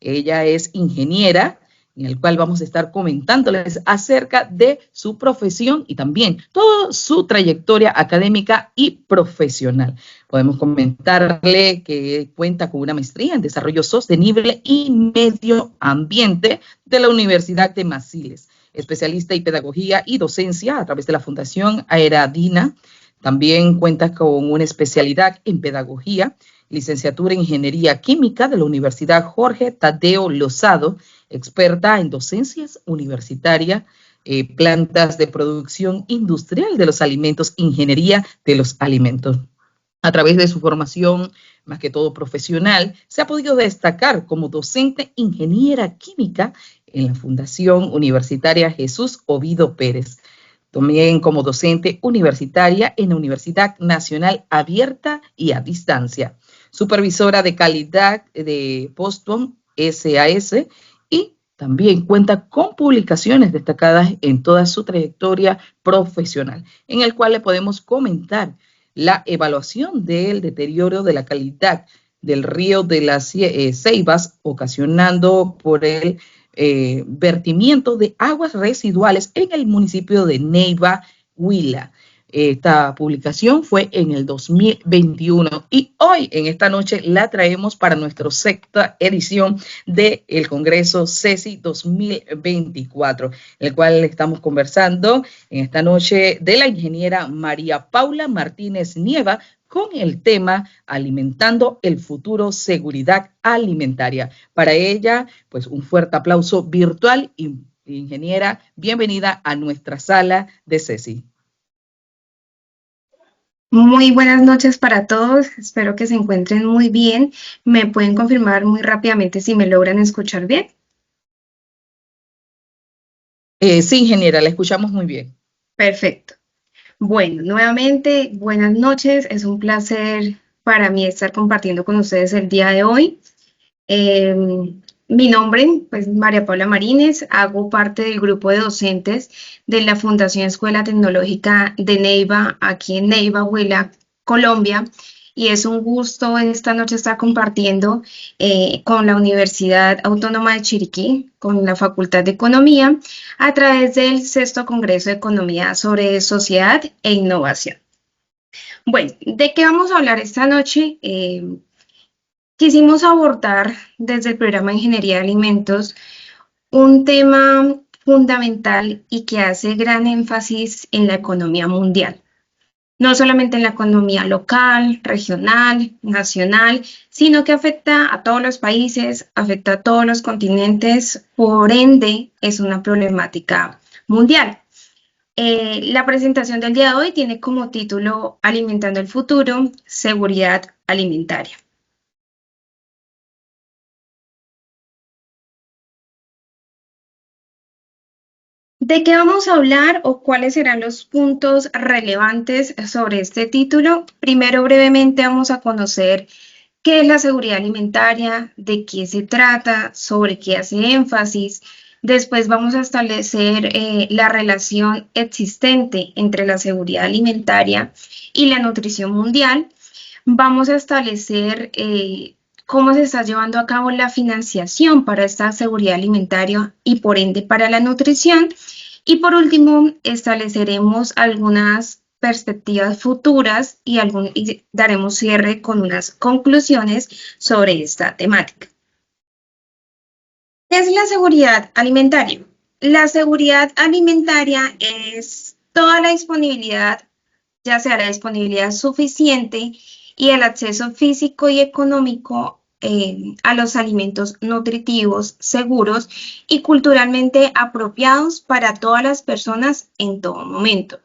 Ella es ingeniera, en el cual vamos a estar comentándoles acerca de su profesión y también toda su trayectoria académica y profesional. Podemos comentarle que cuenta con una maestría en Desarrollo Sostenible y Medio Ambiente de la Universidad de Masiles, especialista en Pedagogía y Docencia a través de la Fundación Aeradina. También cuenta con una especialidad en Pedagogía, licenciatura en Ingeniería Química de la Universidad Jorge Tadeo Lozado, experta en docencias universitarias, plantas de producción industrial de los alimentos, ingeniería de los alimentos. A través de su formación, más que todo profesional, se ha podido destacar como docente ingeniera química en la Fundación Universitaria Jesús Ovido Pérez. También como docente universitaria en la Universidad Nacional Abierta y a Distancia. Supervisora de calidad de Boston SAS y también cuenta con publicaciones destacadas en toda su trayectoria profesional, en el cual le podemos comentar la evaluación del deterioro de la calidad del río de las Ceibas, ocasionando por el vertimiento de aguas residuales en el municipio de Neiva, Huila. Esta publicación fue en el 2021 y hoy, en esta noche, la traemos para nuestra sexta edición del Congreso CESI 2024, el cual estamos conversando en esta noche de la ingeniera María Paula Martínez Nieva con el tema Alimentando el Futuro, Seguridad Alimentaria. Para ella, pues un fuerte aplauso virtual y ingeniera, bienvenida a nuestra sala de CESI. Muy buenas noches para todos, espero que se encuentren muy bien. ¿Me pueden confirmar muy rápidamente si me logran escuchar bien? Sí, ingeniera, la escuchamos muy bien. Perfecto. Bueno, nuevamente, buenas noches. Es un placer para mí estar compartiendo con ustedes el día de hoy. Mi nombre, pues, María Paula Marínez, hago parte del grupo de docentes de la Fundación Escuela Tecnológica de Neiva, aquí en Neiva, Huila, Colombia, y es un gusto esta noche estar compartiendo con la Universidad Autónoma de Chiriquí, con la Facultad de Economía, a través del sexto Congreso de Economía sobre Sociedad e Innovación. Bueno, ¿de qué vamos a hablar esta noche? Quisimos abordar desde el programa de Ingeniería de Alimentos un tema fundamental y que hace gran énfasis en la economía mundial. No solamente en la economía local, regional, nacional, sino que afecta a todos los países, afecta a todos los continentes, por ende es una problemática mundial. La presentación del día de hoy tiene como título Alimentando el Futuro, Seguridad Alimentaria. ¿De qué vamos a hablar o cuáles serán los puntos relevantes sobre este título? Primero, brevemente vamos a conocer qué es la seguridad alimentaria, de qué se trata, sobre qué hace énfasis. Después vamos a establecer la relación existente entre la seguridad alimentaria y la nutrición mundial. Vamos a establecer cómo se está llevando a cabo la financiación para esta seguridad alimentaria y por ende para la nutrición. Y por último, estableceremos algunas perspectivas futuras y daremos cierre con unas conclusiones sobre esta temática. ¿Qué es la seguridad alimentaria? La seguridad alimentaria es toda la disponibilidad, ya sea la disponibilidad suficiente y el acceso físico y económico a los alimentos nutritivos, seguros y culturalmente apropiados para todas las personas en todo momento.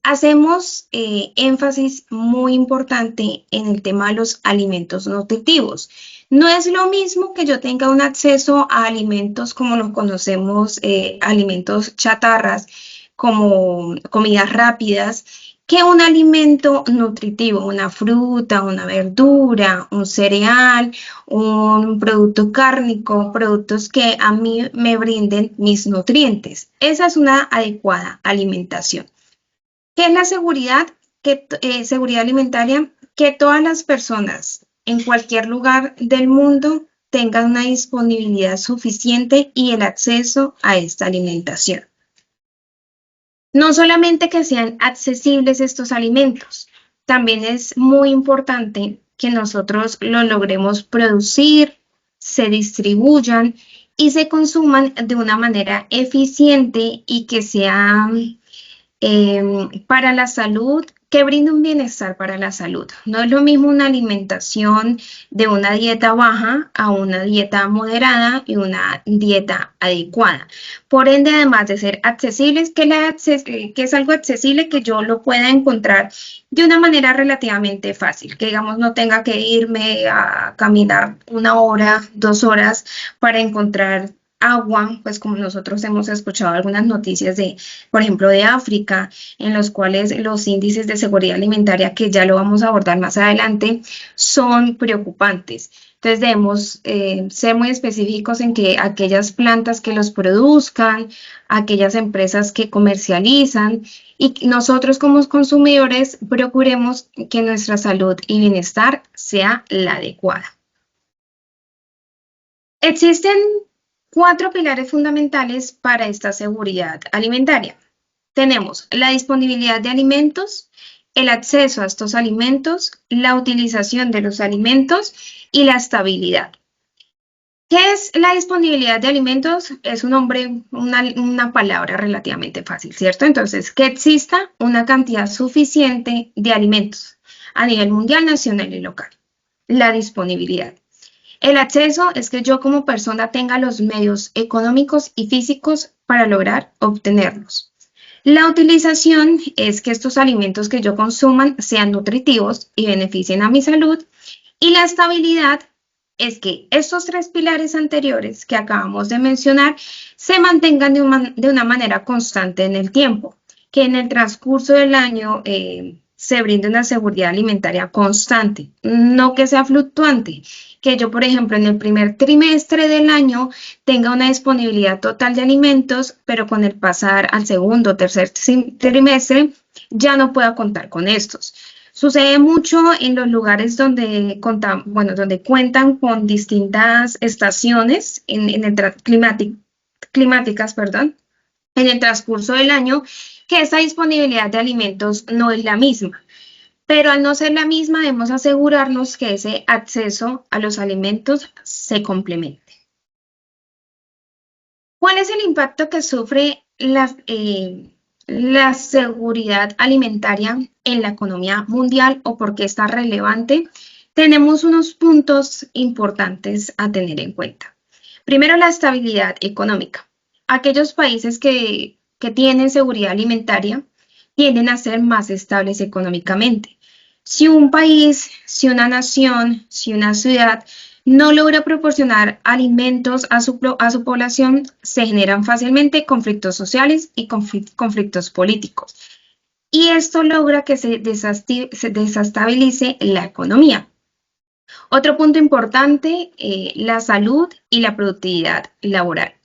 Hacemos énfasis muy importante en el tema de los alimentos nutritivos. No es lo mismo que yo tenga un acceso a alimentos como los conocemos, alimentos chatarras, como comidas rápidas, que un alimento nutritivo, una fruta, una verdura, un cereal, un producto cárnico, productos que a mí me brinden mis nutrientes. Esa es una adecuada alimentación. ¿Qué es la seguridad? Seguridad alimentaria, que todas las personas en cualquier lugar del mundo tengan una disponibilidad suficiente y el acceso a esta alimentación. No solamente que sean accesibles estos alimentos, también es muy importante que nosotros los logremos producir, se distribuyan y se consuman de una manera eficiente y que sea para la salud, que brinde un bienestar para la salud. No es lo mismo una alimentación de una dieta baja a una dieta moderada y una dieta adecuada. Por ende, además de ser accesibles, que es algo accesible que yo lo pueda encontrar de una manera relativamente fácil, que digamos no tenga que irme a caminar 1 hora, 2 horas para encontrar agua, pues como nosotros hemos escuchado algunas noticias de, por ejemplo, de África, en los cuales los índices de seguridad alimentaria, que ya lo vamos a abordar más adelante, son preocupantes. Entonces debemos ser muy específicos en que aquellas plantas que los produzcan, aquellas empresas que comercializan y nosotros como consumidores procuremos que nuestra salud y bienestar sea la adecuada. Existen 4 pilares fundamentales para esta seguridad alimentaria. Tenemos la disponibilidad de alimentos, el acceso a estos alimentos, la utilización de los alimentos y la estabilidad. ¿Qué es la disponibilidad de alimentos? Es una palabra relativamente fácil, ¿cierto? Entonces, que exista una cantidad suficiente de alimentos a nivel mundial, nacional y local. La disponibilidad. El acceso es que yo como persona tenga los medios económicos y físicos para lograr obtenerlos. La utilización es que estos alimentos que yo consuman sean nutritivos y beneficien a mi salud. Y la estabilidad es que estos 3 pilares anteriores que acabamos de mencionar se mantengan de una manera constante en el tiempo, que en el transcurso del año se brinde una seguridad alimentaria constante, no que sea fluctuante, que yo, por ejemplo, en el primer trimestre del año tenga una disponibilidad total de alimentos, pero con el pasar al segundo o tercer trimestre ya no pueda contar con estos. Sucede mucho en los lugares donde cuentan con distintas estaciones climáticas, en el transcurso del año, que esa disponibilidad de alimentos no es la misma. Pero al no ser la misma, debemos asegurarnos que ese acceso a los alimentos se complemente. ¿Cuál es el impacto que sufre la seguridad alimentaria en la economía mundial o por qué está relevante? Tenemos unos puntos importantes a tener en cuenta. Primero, la estabilidad económica. Aquellos países que tienen seguridad alimentaria tienden a ser más estables económicamente. Si un país, si una nación, si una ciudad no logra proporcionar alimentos a su población, se generan fácilmente conflictos sociales y conflictos políticos. Y esto logra que se desestabilice la economía. Otro punto importante, la salud y la productividad laboral.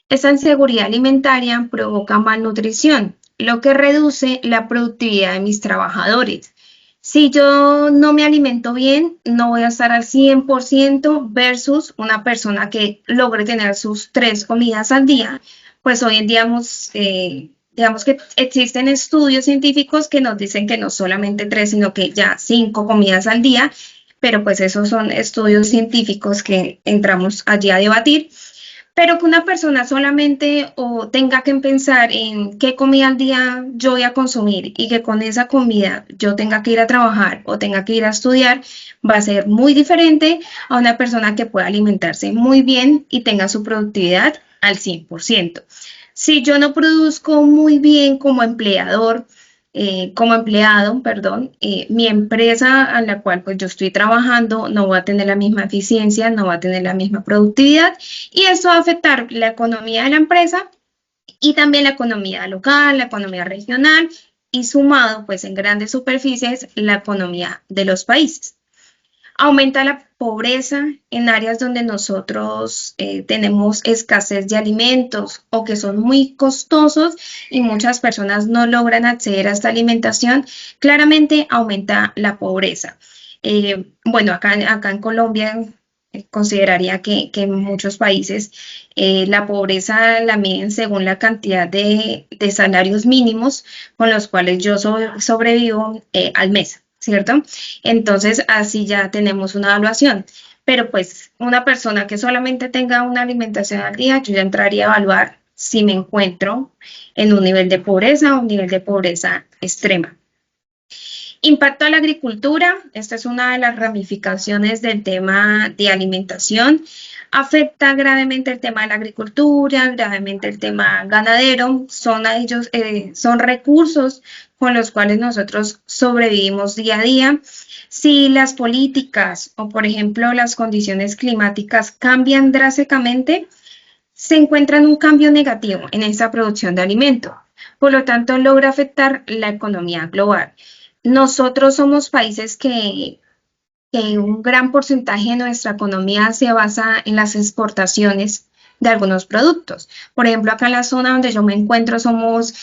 Esta inseguridad alimentaria provoca malnutrición, lo que reduce la productividad de mis trabajadores. Si yo no me alimento bien, no voy a estar al 100% versus una persona que logre tener sus 3 comidas al día. Pues hoy en día digamos que existen estudios científicos que nos dicen que no solamente 3, sino que ya 5 comidas al día, pero pues esos son estudios científicos que entramos allí a debatir. Pero que una persona solamente o tenga que pensar en qué comida al día yo voy a consumir y que con esa comida yo tenga que ir a trabajar o tenga que ir a estudiar, va a ser muy diferente a una persona que pueda alimentarse muy bien y tenga su productividad al 100%. Si yo no produzco muy bien como empleado, mi empresa a la cual pues yo estoy trabajando no va a tener la misma eficiencia, no va a tener la misma productividad y esto va a afectar la economía de la empresa y también la economía local, la economía regional y sumado pues en grandes superficies la economía de los países. Aumenta la pobreza en áreas donde nosotros tenemos escasez de alimentos o que son muy costosos y muchas personas no logran acceder a esta alimentación. Claramente aumenta la pobreza. Acá en Colombia consideraría que en muchos países la pobreza la miden según la cantidad de salarios mínimos con los cuales yo sobrevivo al mes, ¿cierto? Entonces, así ya tenemos una evaluación. Pero pues una persona que solamente tenga una alimentación al día, yo ya entraría a evaluar si me encuentro en un nivel de pobreza o un nivel de pobreza extrema. Impacto a la agricultura, esta es una de las ramificaciones del tema de alimentación. Afecta gravemente el tema de la agricultura, gravemente el tema ganadero, son recursos con los cuales nosotros sobrevivimos día a día. Si las políticas o, por ejemplo, las condiciones climáticas cambian drásticamente, se encuentra en un cambio negativo en esa producción de alimento. Por lo tanto, logra afectar la economía global. Nosotros somos países que un gran porcentaje de nuestra economía se basa en las exportaciones de algunos productos. Por ejemplo, acá en la zona donde yo me encuentro somos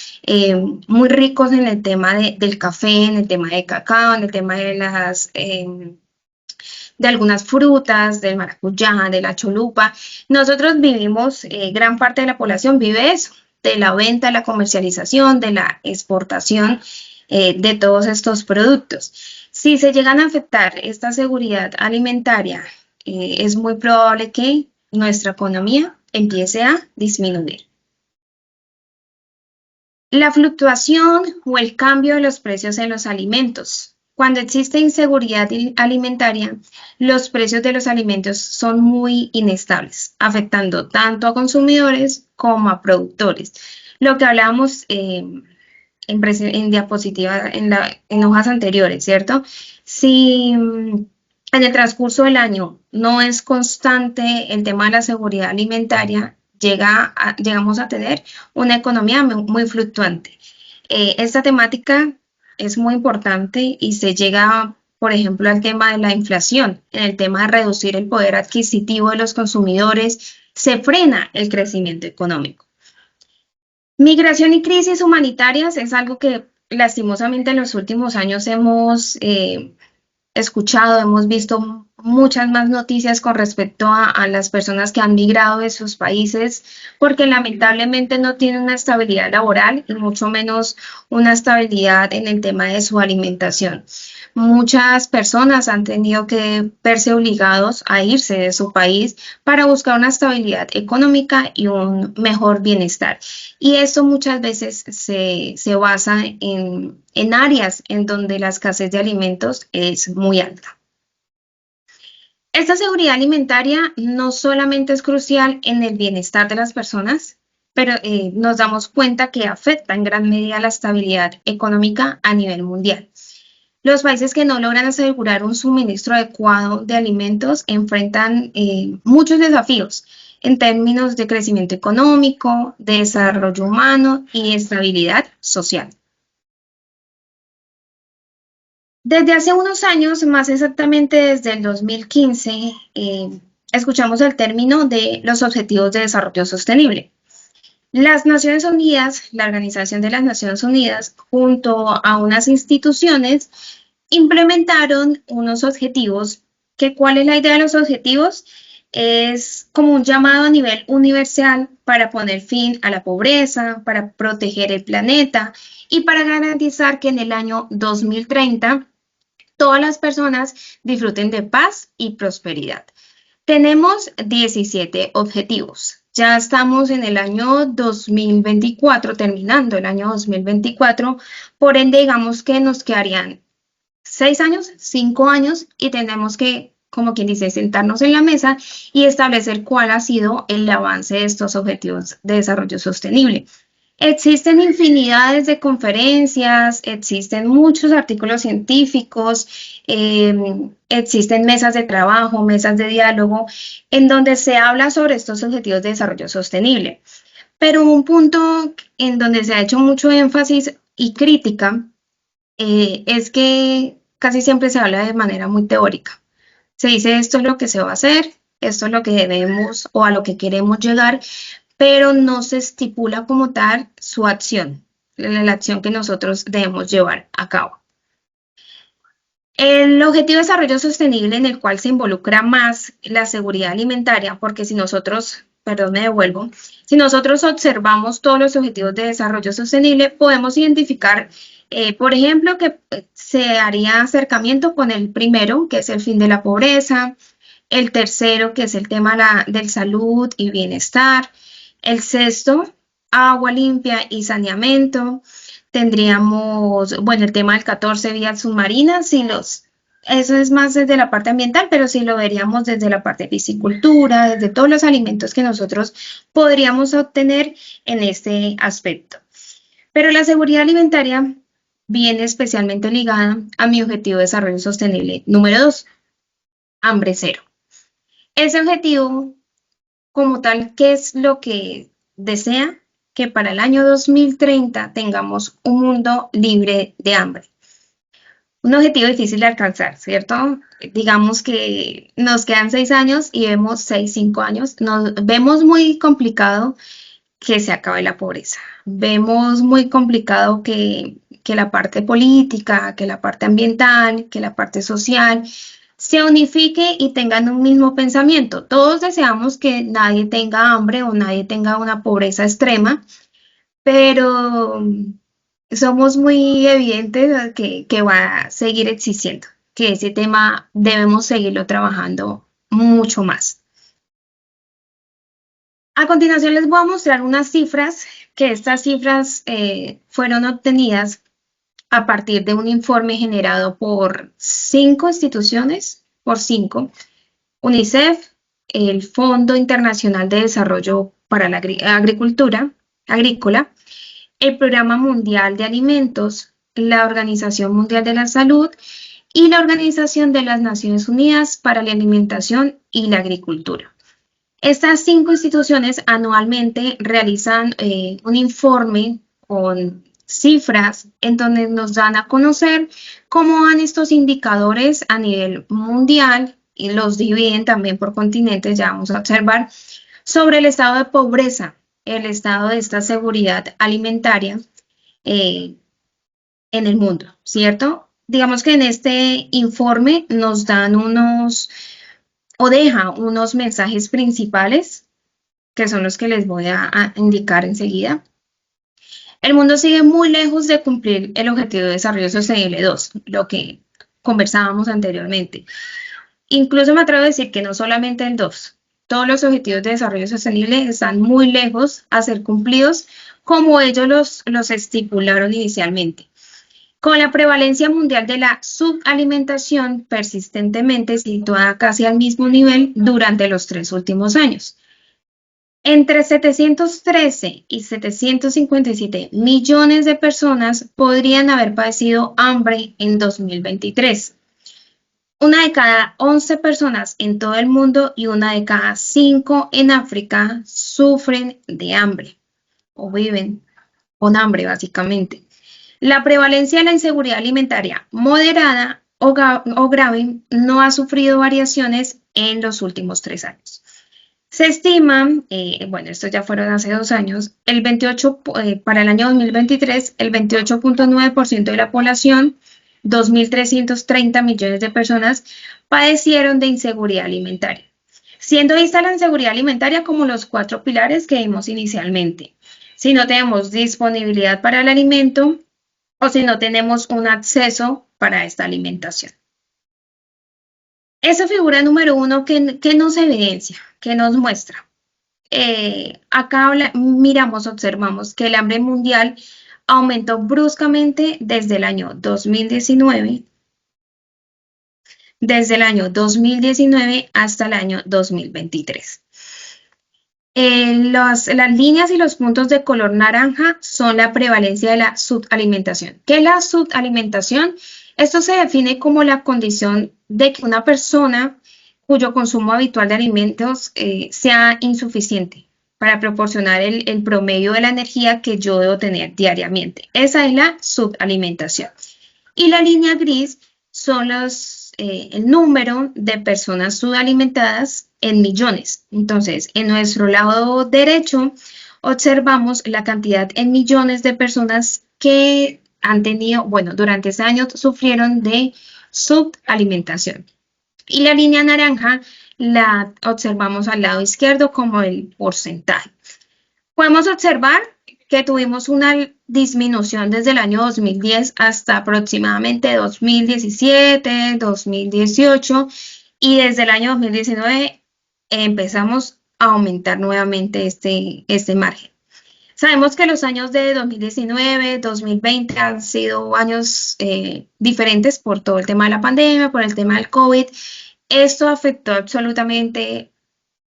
muy ricos en el tema del café, en el tema de cacao, en el tema de algunas frutas, del maracuyá, de la cholupa. Nosotros vivimos, gran parte de la población vive eso, de la venta, de la comercialización, de la exportación de todos estos productos. Si se llegan a afectar esta seguridad alimentaria, es muy probable que nuestra economía empiece a disminuir. La fluctuación o el cambio de los precios en los alimentos. Cuando existe inseguridad alimentaria, los precios de los alimentos son muy inestables, afectando tanto a consumidores como a productores. Lo que hablábamos en diapositiva, en hojas anteriores, ¿cierto? Si en el transcurso del año no es constante el tema de la seguridad alimentaria, llegamos a tener una economía muy fluctuante. Esta temática es muy importante y se llega, por ejemplo, al tema de la inflación, en el tema de reducir el poder adquisitivo de los consumidores, se frena el crecimiento económico. Migración y crisis humanitarias es algo que lastimosamente en los últimos años hemos escuchado, hemos visto muchas más noticias con respecto a las personas que han migrado de sus países porque lamentablemente no tienen una estabilidad laboral y mucho menos una estabilidad en el tema de su alimentación. Muchas personas han tenido que verse obligados a irse de su país para buscar una estabilidad económica y un mejor bienestar. Y esto muchas veces se basa en áreas en donde la escasez de alimentos es muy alta. Esta seguridad alimentaria no solamente es crucial en el bienestar de las personas, pero nos damos cuenta que afecta en gran medida la estabilidad económica a nivel mundial. Los países que no logran asegurar un suministro adecuado de alimentos enfrentan muchos desafíos en términos de crecimiento económico, de desarrollo humano y estabilidad social. Desde hace unos años, más exactamente desde el 2015, escuchamos el término de los Objetivos de Desarrollo Sostenible. Las Naciones Unidas, la Organización de las Naciones Unidas, junto a unas instituciones, implementaron unos objetivos, que ¿cuál es la idea de los objetivos? Es como un llamado a nivel universal para poner fin a la pobreza, para proteger el planeta y para garantizar que en el año 2030 todas las personas disfruten de paz y prosperidad. Tenemos 17 objetivos. Ya estamos en el año 2024, terminando el año 2024, por ende digamos que nos quedarían 6 años, 5 años y tenemos que, como quien dice, sentarnos en la mesa y establecer cuál ha sido el avance de estos objetivos de desarrollo sostenible. Existen infinidades de conferencias, existen muchos artículos científicos, existen mesas de trabajo, mesas de diálogo, en donde se habla sobre estos objetivos de desarrollo sostenible. Pero un punto en donde se ha hecho mucho énfasis y crítica es que casi siempre se habla de manera muy teórica. Se dice esto es lo que se va a hacer, esto es lo que debemos o a lo que queremos llegar, pero no se estipula como tal su acción, la acción que nosotros debemos llevar a cabo. El Objetivo de Desarrollo Sostenible, en el cual se involucra más la seguridad alimentaria, porque si nosotros, perdón, me devuelvo, si nosotros observamos todos los Objetivos de Desarrollo Sostenible, podemos identificar, por ejemplo, que se haría acercamiento con el primero, que es el fin de la pobreza, el tercero, que es el tema del salud y bienestar, el sexto, agua limpia y saneamiento. Tendríamos, bueno, el tema del 14, vías submarinas, eso es más desde la parte ambiental, pero si lo veríamos desde la parte de piscicultura, desde todos los alimentos que nosotros podríamos obtener en este aspecto. Pero la seguridad alimentaria viene especialmente ligada a mi objetivo de desarrollo sostenible número 2, hambre cero. Ese objetivo, como tal, ¿qué es lo que desea? Que para el año 2030 tengamos un mundo libre de hambre. Un objetivo difícil de alcanzar, ¿cierto? Digamos que nos quedan 6 años y vemos 6, 5 años. Nos vemos muy complicado que se acabe la pobreza. Vemos muy complicado que la parte política, que la parte ambiental, que la parte social se unifique y tengan un mismo pensamiento. Todos deseamos que nadie tenga hambre o nadie tenga una pobreza extrema, pero somos muy evidentes que va a seguir existiendo, que ese tema debemos seguirlo trabajando mucho más. A continuación les voy a mostrar unas cifras, que estas cifras fueron obtenidas a partir de un informe generado por 5 instituciones, UNICEF, el Fondo Internacional de Desarrollo para la Agrícola, el Programa Mundial de Alimentos, la Organización Mundial de la Salud y la Organización de las Naciones Unidas para la Alimentación y la Agricultura. Estas 5 instituciones anualmente realizan un informe con cifras en donde nos dan a conocer cómo van estos indicadores a nivel mundial y los dividen también por continentes, ya vamos a observar, sobre el estado de pobreza, el estado de esta seguridad alimentaria en el mundo, ¿cierto? Digamos que en este informe nos dan deja unos mensajes principales, que son los que les voy a indicar enseguida. El mundo sigue muy lejos de cumplir el Objetivo de Desarrollo Sostenible 2, lo que conversábamos anteriormente. Incluso me atrevo a decir que no solamente el 2, todos los Objetivos de Desarrollo Sostenible están muy lejos a ser cumplidos como ellos los estipularon inicialmente. Con la prevalencia mundial de la subalimentación persistentemente situada casi al mismo nivel durante los 3 últimos años. Entre 713 y 757 millones de personas podrían haber padecido hambre en 2023. Una de cada 11 personas en todo el mundo y una de cada 5 en África sufren de hambre o viven con hambre, básicamente. La prevalencia de la inseguridad alimentaria moderada o grave no ha sufrido variaciones en los últimos 3 años. Se estima, bueno, esto ya fueron hace 2 años, para el año 2023, el 28.9% de la población, 2.330 millones de personas, padecieron de inseguridad alimentaria, siendo vista la inseguridad alimentaria como los 4 pilares que vimos inicialmente. Si no tenemos disponibilidad para el alimento o si no tenemos un acceso para esta alimentación. Esa figura número 1 que nos evidencia, que nos muestra. Acá observamos que el hambre mundial aumentó bruscamente desde el año 2019 hasta el año 2023. Las líneas y los puntos de color naranja son la prevalencia de la subalimentación. ¿Qué es la subalimentación? Esto se define como la condición de que una persona cuyo consumo habitual de alimentos sea insuficiente para proporcionar el promedio de la energía que yo debo tener diariamente. Esa es la subalimentación. Y la línea gris son el número de personas subalimentadas en millones. Entonces, en nuestro lado derecho observamos la cantidad en millones de personas que han tenido, bueno, durante ese año sufrieron de subalimentación. Y la línea naranja la observamos al lado izquierdo como el porcentaje. Podemos observar que tuvimos una disminución desde el año 2010 hasta aproximadamente 2017, 2018 y desde el año 2019 empezamos a aumentar nuevamente este margen. Sabemos que los años de 2019, 2020 han sido años diferentes por todo el tema de la pandemia, por el tema del COVID. Esto afectó absolutamente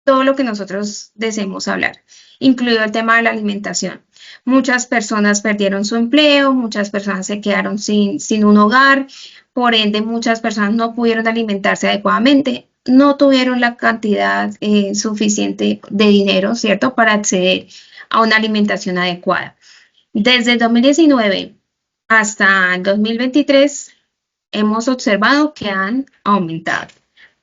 todo lo que nosotros deseemos hablar, incluido el tema de la alimentación. Muchas personas perdieron su empleo, muchas personas se quedaron sin un hogar, por ende muchas personas no pudieron alimentarse adecuadamente, no tuvieron la cantidad suficiente de dinero, ¿cierto?, para acceder a una alimentación adecuada. Desde el 2019 hasta el 2023 hemos observado que han aumentado.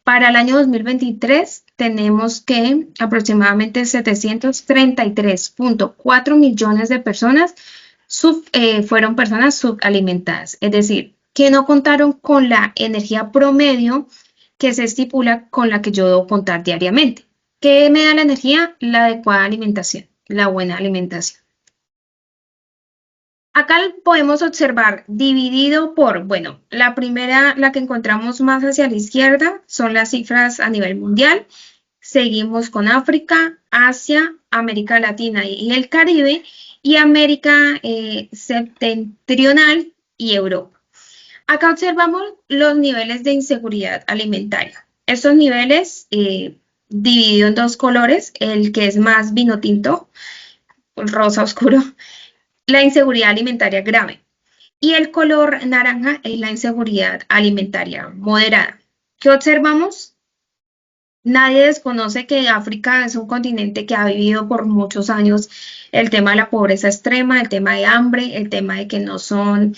Para el año 2023 tenemos que aproximadamente 733.4 millones de personas fueron personas subalimentadas, es decir, que no contaron con la energía promedio que se estipula con la que yo debo contar diariamente. ¿Qué me da la energía? La adecuada alimentación, la buena alimentación. Acá podemos observar dividido por, bueno, la primera, la que encontramos más hacia la izquierda, son las cifras a nivel mundial. Seguimos con África, Asia, América Latina y el Caribe, y América septentrional y Europa. Acá observamos los niveles de inseguridad alimentaria. Estos niveles, dividido en dos colores, el que es más vino tinto, rosa oscuro, la inseguridad alimentaria grave, y el color naranja es la inseguridad alimentaria moderada. ¿Qué observamos? Nadie desconoce que África es un continente que ha vivido por muchos años el tema de la pobreza extrema, el tema de hambre, el tema de que no son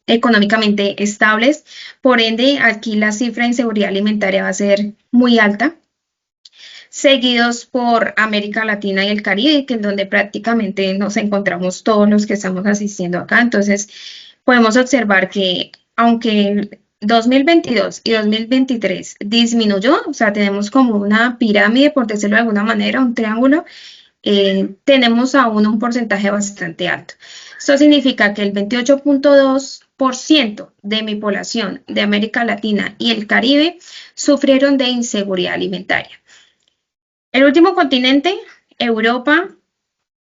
económicamente estables. Por ende, aquí la cifra de inseguridad alimentaria va a ser muy alta, seguidos por América Latina y el Caribe, que es donde prácticamente nos encontramos todos los que estamos asistiendo acá. Entonces, podemos observar que aunque 2022 y 2023 disminuyó, o sea, tenemos como una pirámide, por decirlo de alguna manera, un triángulo, tenemos aún un porcentaje bastante alto. Esto significa que el 28.2% de mi población de América Latina y el Caribe sufrieron de inseguridad alimentaria. El último continente, Europa,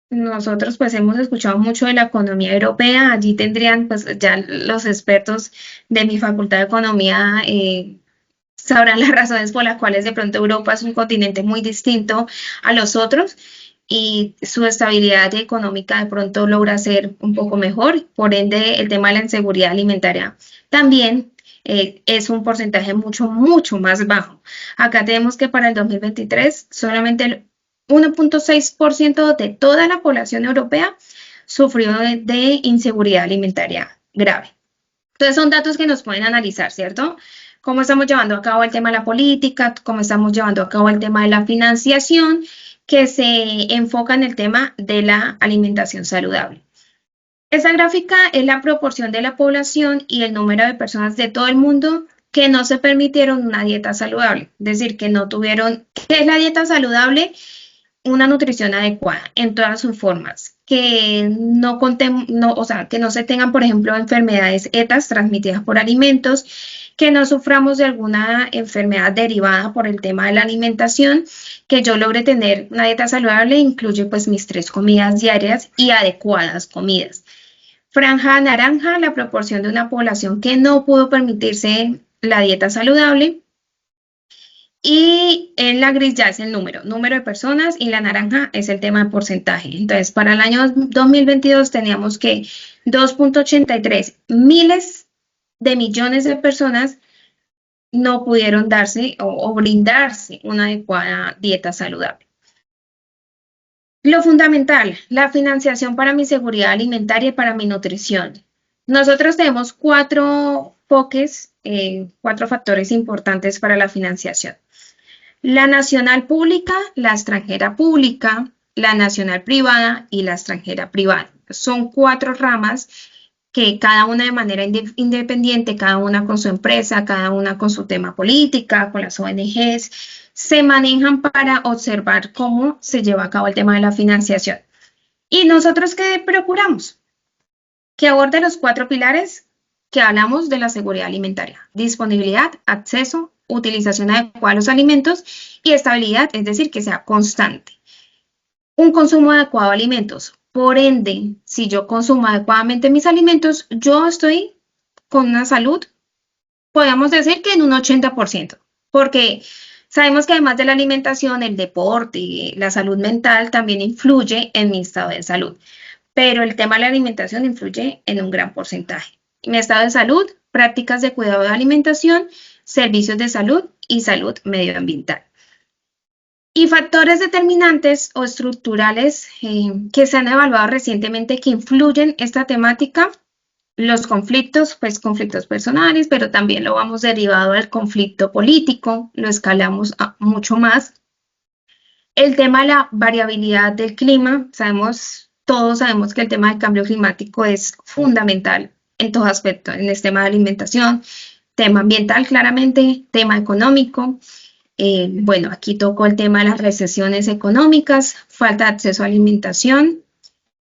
nosotros pues hemos escuchado mucho de la economía europea. Allí tendrían pues ya los expertos de mi facultad de economía sabrán las razones por las cuales de pronto Europa es un continente muy distinto a los otros y su estabilidad económica de pronto logra ser un poco mejor. Por ende, el tema de la inseguridad alimentaria también es un porcentaje mucho más bajo. Acá tenemos que para el 2023 solamente el 1.6% de toda la población europea sufrió de inseguridad alimentaria grave. Entonces son datos que nos pueden analizar, ¿cierto? Cómo estamos llevando a cabo el tema de la política, cómo estamos llevando a cabo el tema de la financiación, que se enfoca en el tema de la alimentación saludable. Esa gráfica es la proporción de la población y el número de personas de todo el mundo que no se permitieron una dieta saludable, es decir, que no tuvieron, ¿qué es la dieta saludable? Una nutrición adecuada en todas sus formas, que que no se tengan, por ejemplo, enfermedades ETAs transmitidas por alimentos, que no suframos de alguna enfermedad derivada por el tema de la alimentación, que yo logre tener una dieta saludable, incluye pues mis 3 comidas diarias y adecuadas comidas. Franja naranja, la proporción de una población que no pudo permitirse la dieta saludable. Y en la gris ya es el número de personas y la naranja es el tema de porcentaje. Entonces, para el año 2022 teníamos que 2.83 miles de millones de personas no pudieron darse o brindarse una adecuada dieta saludable. Lo fundamental, la financiación para mi seguridad alimentaria y para mi nutrición. Nosotros tenemos 4 foques, 4 factores importantes para la financiación. La nacional pública, la extranjera pública, la nacional privada y la extranjera privada. Son 4 ramas que cada una de manera independiente, cada una con su empresa, cada una con su tema política, con las ONGs, se manejan para observar cómo se lleva a cabo el tema de la financiación. ¿Y nosotros qué procuramos? Que aborde los 4 pilares que hablamos de la seguridad alimentaria: disponibilidad, acceso, utilización adecuada de los alimentos y estabilidad, es decir, que sea constante. Un consumo adecuado de alimentos. Por ende, si yo consumo adecuadamente mis alimentos, yo estoy con una salud, podemos decir que en un 80%, porque sabemos que además de la alimentación, el deporte y la salud mental también influye en mi estado de salud, pero el tema de la alimentación influye en un gran porcentaje. Mi estado de salud, prácticas de cuidado de alimentación, servicios de salud y salud medioambiental. Y factores determinantes o estructurales que se han evaluado recientemente que influyen esta temática: los conflictos, pues conflictos personales, pero también lo vamos derivado del conflicto político, lo escalamos a mucho más. El tema de la variabilidad del clima, todos sabemos que el tema del cambio climático es fundamental en todo aspecto, en el tema de alimentación, tema ambiental claramente, tema económico. Bueno, aquí tocó el tema de las recesiones económicas, falta de acceso a alimentación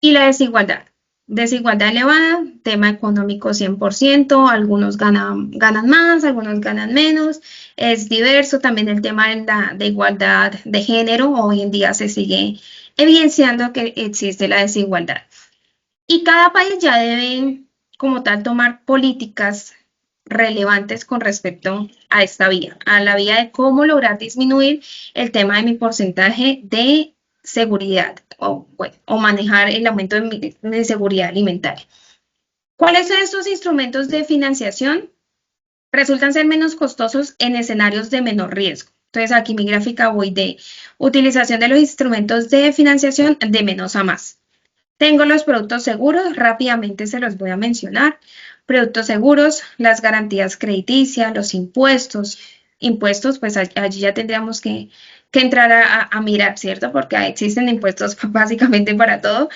y la desigualdad. Desigualdad elevada, tema económico 100%, algunos ganan más, algunos ganan menos, es diverso. También el tema de igualdad de género, hoy en día se sigue evidenciando que existe la desigualdad. Y cada país ya debe, como tal, tomar políticas relevantes con respecto a esta vía, a la vía de cómo lograr disminuir el tema de mi porcentaje de seguridad o manejar el aumento de mi seguridad alimentaria. ¿Cuáles son estos instrumentos de financiación? Resultan ser menos costosos en escenarios de menor riesgo. Entonces aquí mi gráfica voy de utilización de los instrumentos de financiación de menos a más. Tengo los productos seguros, rápidamente se los voy a mencionar. Productos seguros, las garantías crediticias, los impuestos. Impuestos, pues allí ya tendríamos que entrar a mirar, ¿cierto? Porque existen impuestos básicamente para todo.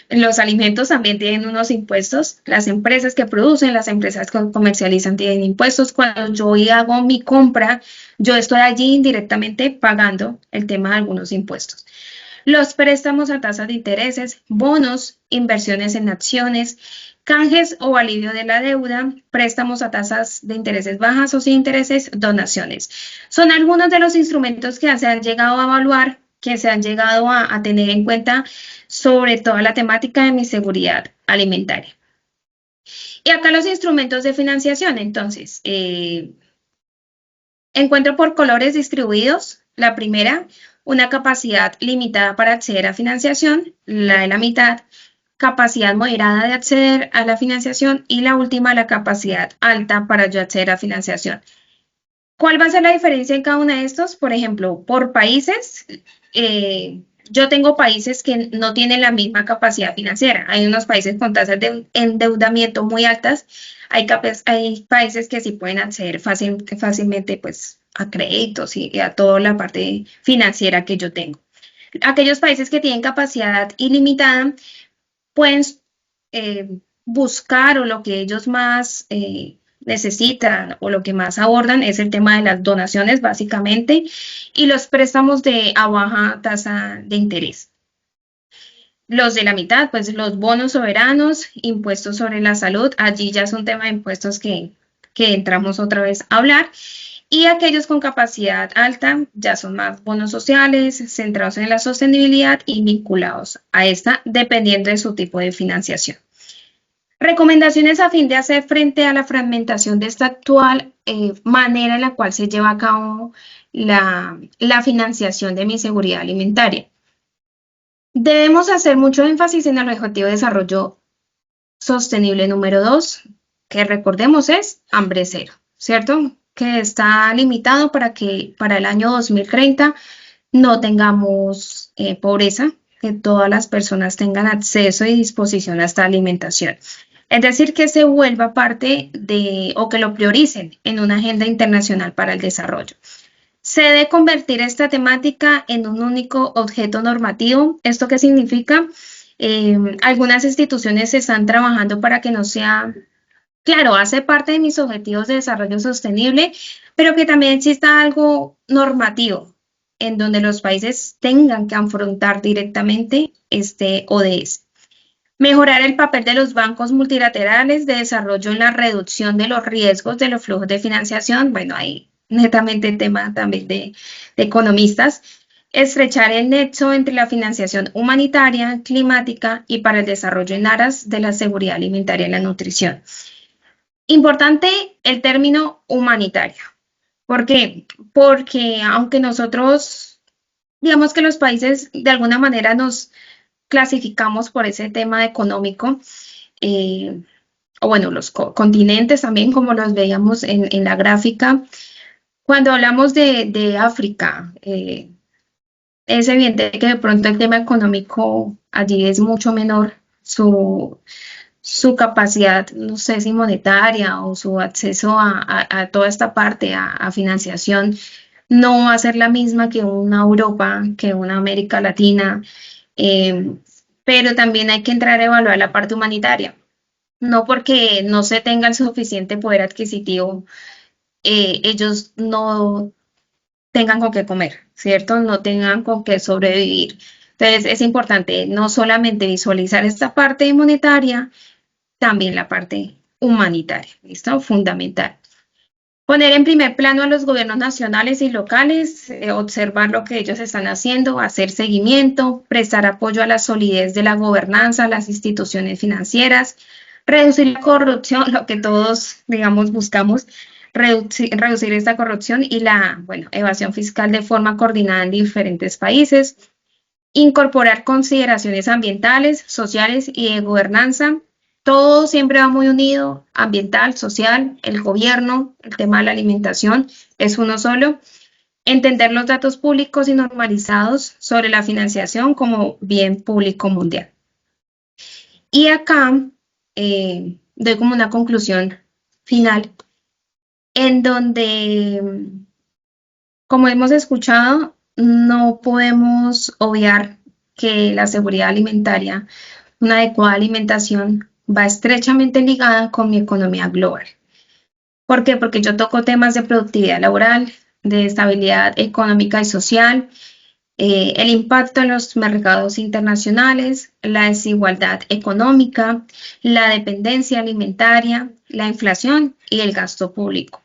Los alimentos también tienen unos impuestos. Las empresas que producen, las empresas que comercializan tienen impuestos. Cuando yo hago mi compra, yo estoy allí indirectamente pagando el tema de algunos impuestos. Los préstamos a tasas de intereses, bonos, inversiones en acciones, canjes o alivio de la deuda, préstamos a tasas de intereses bajas o sin intereses, donaciones. Son algunos de los instrumentos que se han llegado a evaluar, que se han llegado a tener en cuenta sobre toda la temática de mi seguridad alimentaria. Y acá los instrumentos de financiación, entonces, encuentro por colores distribuidos. La primera, una capacidad limitada para acceder a financiación, la de la mitad, capacidad moderada de acceder a la financiación y la última, la capacidad alta para yo acceder a financiación. ¿Cuál va a ser la diferencia en cada uno de estos? Por ejemplo, por países, yo tengo países que no tienen la misma capacidad financiera. Hay unos países con tasas de endeudamiento muy altas, hay países que sí pueden acceder fácilmente pues, a créditos y a toda la parte financiera que yo tengo. Aquellos países que tienen capacidad ilimitada pueden buscar, o lo que ellos más necesitan o lo que más abordan es el tema de las donaciones básicamente y los préstamos a baja tasa de interés. Los de la mitad, pues los bonos soberanos, impuestos sobre la salud, allí ya es un tema de impuestos que entramos otra vez a hablar. Y aquellos con capacidad alta ya son más bonos sociales, centrados en la sostenibilidad y vinculados a esta, dependiendo de su tipo de financiación. Recomendaciones a fin de hacer frente a la fragmentación de esta actual manera en la cual se lleva a cabo la financiación de mi seguridad alimentaria. Debemos hacer mucho énfasis en el objetivo de desarrollo sostenible número 2, que recordemos es hambre cero, ¿cierto? Que está limitado para que para el año 2030 no tengamos pobreza, que todas las personas tengan acceso y disposición a esta alimentación. Es decir, que se vuelva parte o que lo prioricen en una agenda internacional para el desarrollo. Se debe convertir esta temática en un único objeto normativo. ¿Esto qué significa? Algunas instituciones están trabajando para que no sea, claro, hace parte de mis objetivos de desarrollo sostenible, pero que también exista algo normativo en donde los países tengan que afrontar directamente este ODS. Mejorar el papel de los bancos multilaterales de desarrollo en la reducción de los riesgos de los flujos de financiación. Bueno, ahí netamente tema también de economistas. Estrechar el nexo entre la financiación humanitaria, climática y para el desarrollo en aras de la seguridad alimentaria y la nutrición. Importante el término humanitario. ¿Por qué? Porque aunque nosotros, digamos que los países de alguna manera nos clasificamos por ese tema económico, eh, o bueno, los continentes también, como los veíamos en la gráfica. Cuando hablamos de África, es evidente que de pronto el tema económico allí es mucho menor, su capacidad, no sé si monetaria o su acceso a toda esta parte, a financiación, no va a ser la misma que una Europa, que una América Latina, eh, pero también hay que entrar a evaluar la parte humanitaria. No porque no se tenga el suficiente poder adquisitivo, ellos no tengan con qué comer, ¿cierto? No tengan con qué sobrevivir. Entonces es importante no solamente visualizar esta parte monetaria, también la parte humanitaria, ¿listo? Fundamental. Poner en primer plano a los gobiernos nacionales y locales, observar lo que ellos están haciendo, hacer seguimiento, prestar apoyo a la solidez de la gobernanza, a las instituciones financieras, reducir la corrupción, lo que todos, digamos, buscamos, reducir esta corrupción y la, bueno, evasión fiscal de forma coordinada en diferentes países, incorporar consideraciones ambientales, sociales y de gobernanza. Todo siempre va muy unido, ambiental, social, el gobierno, el tema de la alimentación es uno solo. Entender los datos públicos y normalizados sobre la financiación como bien público mundial. Y acá doy como una conclusión final en donde, como hemos escuchado, no podemos obviar que la seguridad alimentaria, una adecuada alimentación, va estrechamente ligada con mi economía global. ¿Por qué? Porque yo toco temas de productividad laboral, de estabilidad económica y social, el impacto en los mercados internacionales, la desigualdad económica, la dependencia alimentaria, la inflación y el gasto público,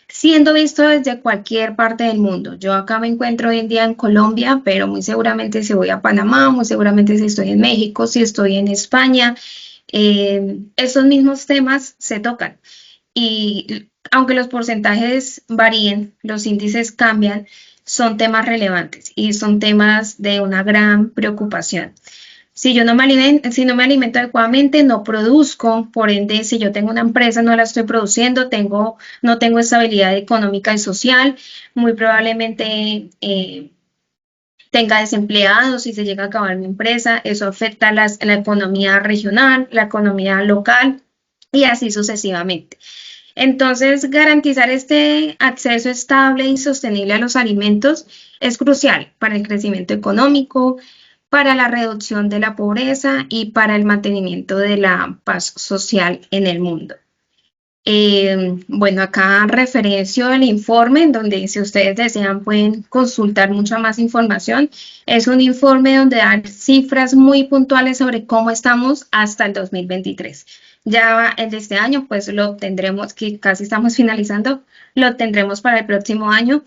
siendo visto desde cualquier parte del mundo. Yo acá me encuentro hoy en día en Colombia, pero muy seguramente si voy a Panamá, muy seguramente si estoy en México, si estoy en España, esos mismos temas se tocan. Y aunque los porcentajes varíen, los índices cambian, son temas relevantes y son temas de una gran preocupación. Si yo no me alimento, si no me alimento adecuadamente, no produzco, por ende, si yo tengo una empresa, no la estoy produciendo, no tengo estabilidad económica y social, muy probablemente tenga desempleados si se llega a acabar mi empresa, eso afecta la economía regional, la economía local y así sucesivamente. Entonces, garantizar este acceso estable y sostenible a los alimentos es crucial para el crecimiento económico, para la reducción de la pobreza y para el mantenimiento de la paz social en el mundo. Bueno, acá referencio el informe en donde si ustedes desean pueden consultar mucha más información. Es un informe donde dan cifras muy puntuales sobre cómo estamos hasta el 2023. Ya el de este año pues lo obtendremos, que casi estamos finalizando, lo tendremos para el próximo año,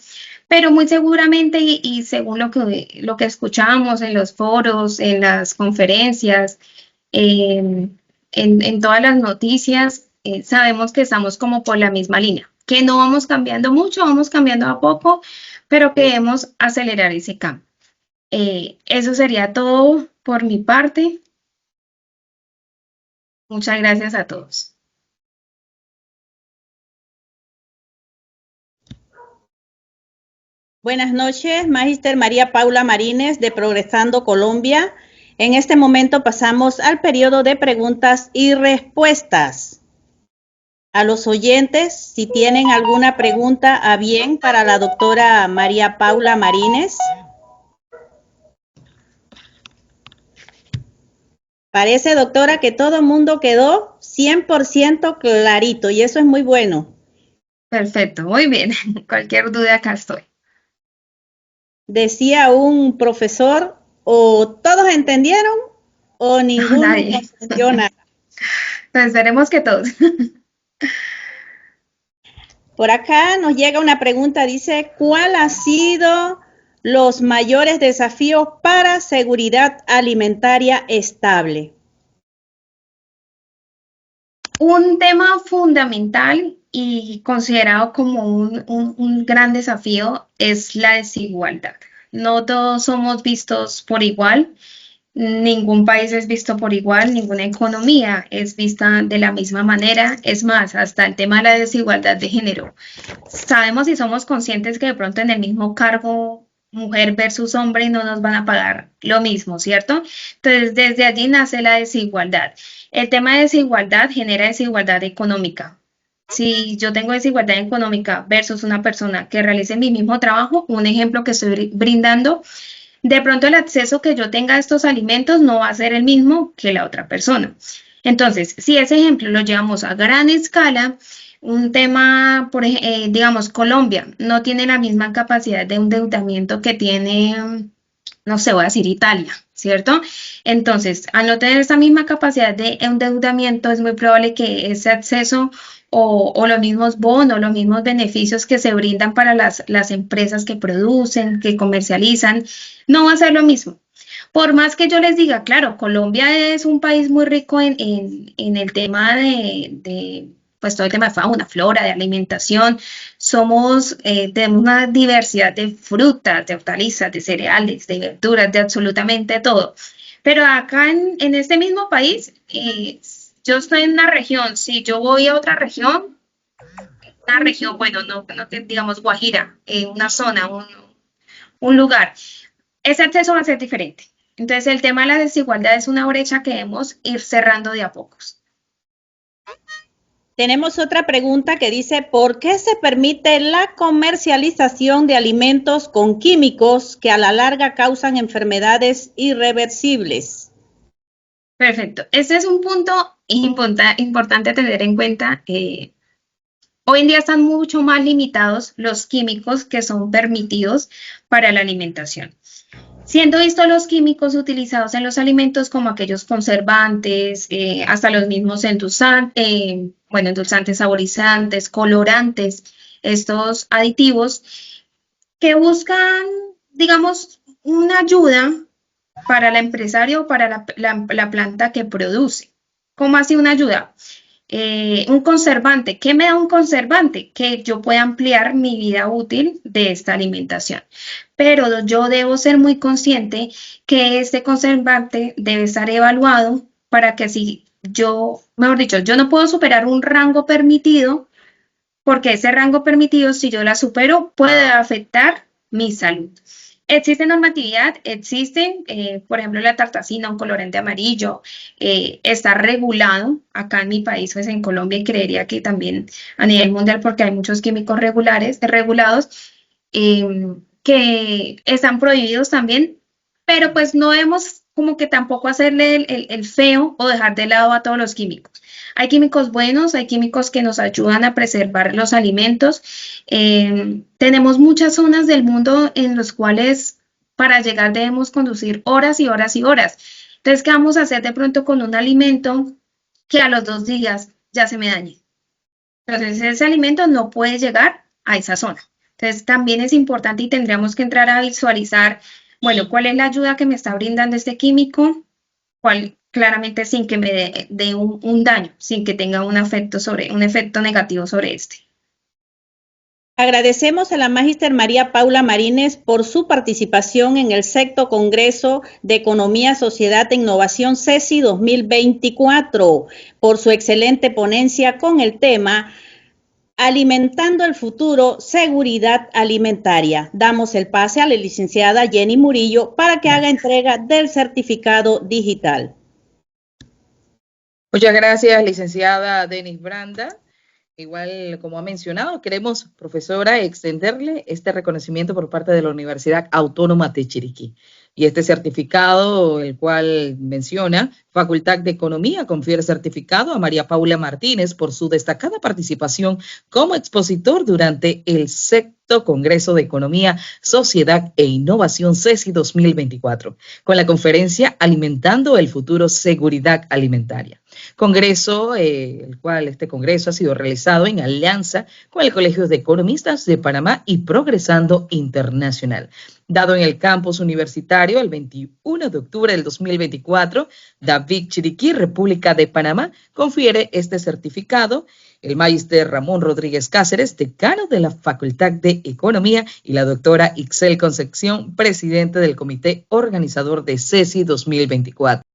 pero muy seguramente y según lo que escuchamos en los foros, en las conferencias, en todas las noticias, sabemos que estamos como por la misma línea, que no vamos cambiando mucho, vamos cambiando a poco, pero queremos acelerar ese cambio. Eso sería todo por mi parte. Muchas gracias a todos. Buenas noches, Magíster María Paula Marínez de Progresando Colombia. En este momento pasamos al periodo de preguntas y respuestas. A los oyentes, si tienen alguna pregunta a bien para la doctora María Paula Marínez. Parece, doctora, que todo el mundo quedó 100% clarito y eso es muy bueno. Perfecto, muy bien. Cualquier duda acá estoy. Decía un profesor, o todos entendieron o No, ninguno nadie. comprendió nada. Pues esperemos que todos. Por acá nos llega una pregunta, dice, ¿cuál ha sido los mayores desafíos para seguridad alimentaria estable? Un tema fundamental y considerado como un gran desafío es la desigualdad. No todos somos vistos por igual, ningún país es visto por igual, ninguna economía es vista de la misma manera. Es más, hasta el tema de la desigualdad de género. Sabemos y somos conscientes que de pronto en el mismo cargo, mujer versus hombre, no nos van a pagar lo mismo, ¿cierto? Entonces, desde allí nace la desigualdad. El tema de desigualdad genera desigualdad económica. Si yo tengo desigualdad económica versus una persona que realice mi mismo trabajo, un ejemplo que estoy brindando, de pronto el acceso que yo tenga a estos alimentos no va a ser el mismo que la otra persona. Entonces, si ese ejemplo lo llevamos a gran escala, un tema, digamos, Colombia no tiene la misma capacidad de endeudamiento que tiene, no sé, voy a decir Italia, ¿cierto? Entonces, al no tener esa misma capacidad de endeudamiento, es muy probable que ese acceso o los mismos bonos, los mismos beneficios que se brindan para las empresas que producen, que comercializan, no va a ser lo mismo. Por más que yo les diga, claro, Colombia es un país muy rico en el tema pues todo el tema de fauna, flora, de alimentación. Tenemos una diversidad de frutas, de hortalizas, de cereales, de verduras, de absolutamente todo. Pero acá en este mismo país, yo estoy en una región, si yo voy a otra región, una región, bueno, no digamos Guajira, una zona, un lugar, ese acceso va a ser diferente. Entonces, el tema de la desigualdad es una brecha que debemos ir cerrando de a pocos. Tenemos otra pregunta que dice, ¿por qué se permite la comercialización de alimentos con químicos que a la larga causan enfermedades irreversibles? Perfecto. Este es un punto importante a tener en cuenta. Hoy en día están mucho más limitados los químicos que son permitidos para la alimentación. Siendo vistos los químicos utilizados en los alimentos como aquellos conservantes, hasta los mismos endulzantes, saborizantes, colorantes, estos aditivos que buscan, digamos, una ayuda para la empresaria o para la planta que produce. ¿Cómo así una ayuda? Un conservante. ¿Qué me da un conservante? Que yo pueda ampliar mi vida útil de esta alimentación. Pero yo debo ser muy consciente que este conservante debe estar evaluado para que si yo, mejor dicho, yo no puedo superar un rango permitido, porque ese rango permitido, si yo la supero, puede afectar mi salud. Existe normatividad, por ejemplo, la tartacina, un colorante amarillo, está regulado acá en mi país, pues en Colombia, y creería que también a nivel mundial, porque hay muchos químicos regulados, que están prohibidos también, pero pues no debemos como que tampoco hacerle el feo o dejar de lado a todos los químicos. Hay químicos buenos, hay químicos que nos ayudan a preservar los alimentos. Tenemos muchas zonas del mundo en las cuales para llegar debemos conducir horas y horas y horas. Entonces, ¿qué vamos a hacer de pronto con un alimento que a los 2 días ya se me dañe? Entonces, ese alimento no puede llegar a esa zona. Entonces, también es importante y tendríamos que entrar a visualizar, bueno, cuál es la ayuda que me está brindando este químico, cuál claramente sin que me dé un daño, sin que tenga un efecto negativo sobre este. Agradecemos a la Magíster María Paula Marínez por su participación en el 6º Congreso de Economía, Sociedad e Innovación CESI 2024, por su excelente ponencia con el tema Alimentando el Futuro, Seguridad Alimentaria. Damos el pase a la licenciada Jenny Murillo para que haga entrega del certificado digital. Muchas gracias, licenciada Denis Branda. Igual, como ha mencionado, queremos, profesora, extenderle este reconocimiento por parte de la Universidad Autónoma de Chiriquí. Y este certificado, el cual menciona, Facultad de Economía confiere certificado a María Paula Martínez por su destacada participación como expositor durante el sexto Congreso de Economía, Sociedad e Innovación CESI 2024, con la conferencia Alimentando el Futuro, Seguridad Alimentaria. Congreso, este congreso ha sido realizado en alianza con el Colegio de Economistas de Panamá y Progresando Internacional. Dado en el campus universitario el 21 de octubre del 2024, David Chiriquí, República de Panamá, confiere este certificado. El magíster Ramón Rodríguez Cáceres, decano de la Facultad de Economía, y la doctora Ixel Concepción, presidente del comité organizador de CESI 2024.